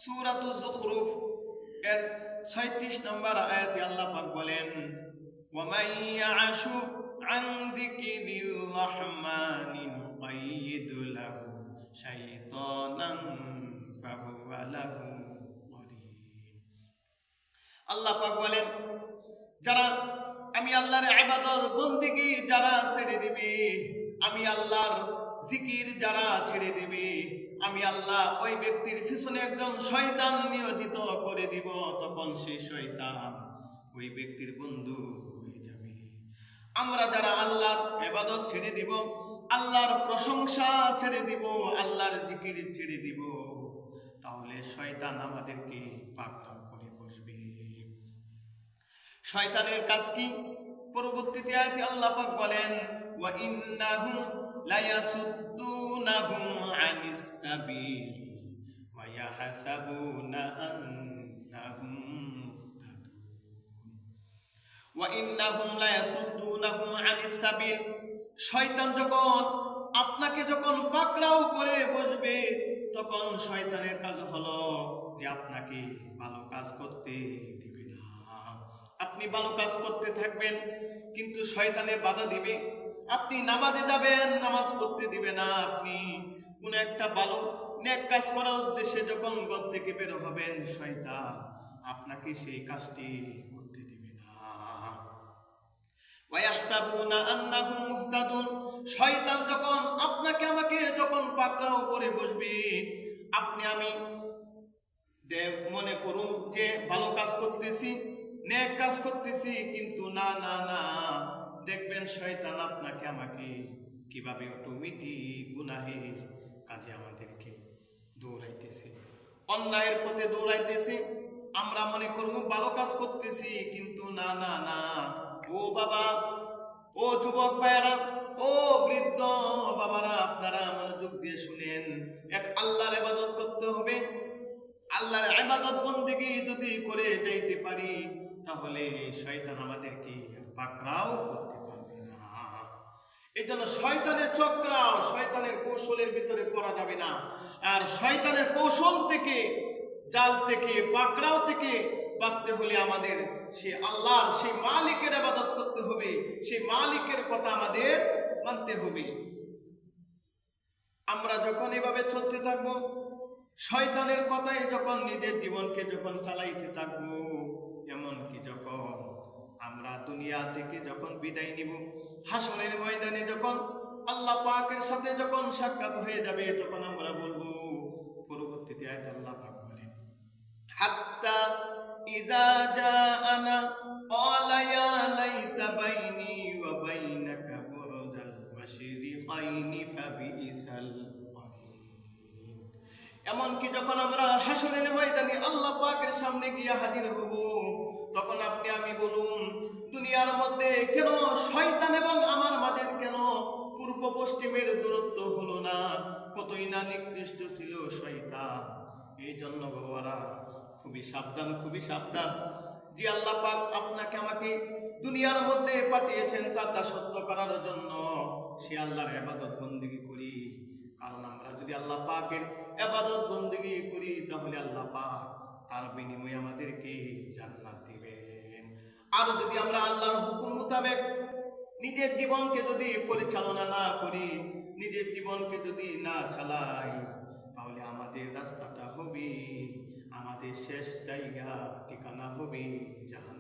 সূরাতুজ যুখরুফ এর 36 নম্বর আয়াতে আল্লাহ পাক বলেন, ওয়া মান ইয়াশু আন যিকরির রাহমানি নুকাইয়িদ লাহু শাইতানান ফাহুয়া লাহু করিন। আল্লাহ পাক বলেন, যারা আমি আল্লাহর ইবাদত বন্দেগী যারা ছেড়ে দিবে, আমি আল্লাহর জিকির যারা ছেড়ে দিবে, আমি আল্লাহ ওই ব্যক্তির পিছনে একজন শয়তান নিয়োজিত করে দিব। তখন সেই শয়তান ওই ব্যক্তির বন্ধু হয়ে যাবে। আমরা যারা আল্লাহর ইবাদত ছেড়ে দিব, আল্লাহর প্রশংসা ছেড়ে দিব, আল্লাহর জিকির ছেড়ে দিব, তাহলে শয়তান আমাদেরকে পাকড়াও করে বসবে। শয়তানের কাজ কি? পরবর্তীতে আয়াতে আল্লাহ পাক বলেন, ওয়া ইন্নাহুম লায়াসুদ্দুনাহুম আনিস সাবিলি ওয়া ইয়াহসাবুনা আন্নাহুম মুহতাদুন। ওয়া ইন্নাহুম লায়াসুদ্দুনাহুম আনিস সাবিল, শয়তান যখন আপনাকে যখন পাকড়াও করে বসবে, তখন শয়তানের কাজ হলো যে আপনাকে ভালো কাজ করতে দিবে না। আপনি ভালো কাজ করতে থাকবেন, কিন্তু শয়তানে বাধা দিবে। আপনি নামাজে যাবেন, নামাজ পড়তে দিবে না। আপনি কোন একটা ভালো নেক কাজ করার উদ্দেশ্যে যখন ঘর থেকে বের হবেন, শয়তান আপনাকে সেই কাজটি করতে দিবে না। ওয়ায়াহসাবুনা আন্নাহুম মুহতাদুন, শয়তান যখন আপনাকে আমাকে যখন পাকড়াও করে বসবে, আপনি আমি মনে করুন যে ভালো কাজ করতেছি, নেক কাজ করতেছি, কিন্তু না না না, দেখবেন শয়তান আপনাকে আমাকে কিভাবে অটোমেটিক গুনাহের কাজে আমাদেরকে দৌড়াইতেছে, অন্যায়ের পথে দৌড়াইতেছে। আমরা মনে করব ভালো কাজ করতেছি, কিন্তু না না না। ও বাবা, ও যুবক ভাইয়েরা, ও বৃদ্ধ বাবারা, আপনারা মনোযোগ দিয়ে শুনেন। এক আল্লাহর ইবাদত করতে হবে। আল্লাহর ইবাদত বন্দেগী যদি করে যাইতে পারি, তাহলে শয়তান আমাদেরকে পাকড়াও করতে পারবে না। এই জন্য শয়তানের চক্রাও, শয়তানের কৌশলের ভিতরে পড়া যাবে না। আর শয়তানের কৌশল থেকে, জাল থেকে, পাকড়াও থেকে বাঁচতে হলে আমাদের সে আল্লাহর, সেই মালিকের ইবাদত করতে হবে। সেই মালিকের কথা আমাদের মানতে হবে। আমরা যখন এভাবে চলতে থাকবো, শয়তানের কথাই যখন নিজের জীবনকে যখন চালাইতে থাকবো, এমনকি যখন আমরা দুনিয়া থেকে যখন বিদায় নিব, হাসরের ময়দানে যখন আল্লাহ পাকের সাথে যখন সাক্ষাৎ হয়ে যাবে, তখন আমরা বলবো, পরবর্তীতে আয়াতে আল্লাহ পাক বলেন, হাত্তা ইযা জাআনা ক্বালা ইয়া লাইতা বাইনি ওয়া বাইনাকা বু'দাল মাশরিকাইনি ফাবিইসাল করিন। এমনকি যখন আমরা হাসরের ময়দানে আল্লাহ পাকের সামনে গিয়ে হাজির হব, তখন আপনি আমি বলুন, দুনিয়ার মধ্যে কেন শয়তান এবং আমার মাঝে কেন পূর্ব পশ্চিমের দূরত্ব হলো না? কতই না নিকৃষ্ট ছিল শয়তান। এই জন্য বাবারা খুবই সাবধান, খুবই সাবধান। যে আল্লাহ পাক আপনাকে আমাকে দুনিয়ার মধ্যে পাঠিয়েছেন তার দাসত্ব করার জন্য, সে আল্লাহর ইবাদত বন্দেগী করি। কারণ আমরা যদি আল্লাহ পাকের ইবাদত বন্দেগী করি, তাহলে আল্লাহ পাক তার বিনিময়ে আমাদেরকে জান্নাত দিবেন। আর যদি আমরা আল্লাহর হুকুম মোতাবেক নিজের জীবনকে যদি পরিচালনা না করি, নিজের জীবনকে যদি না চালাই, তাহলে আমাদের রাস্তাটা হবে, আমাদের শেষ জায়গা ঠিকানা হবে জাহান্নাম।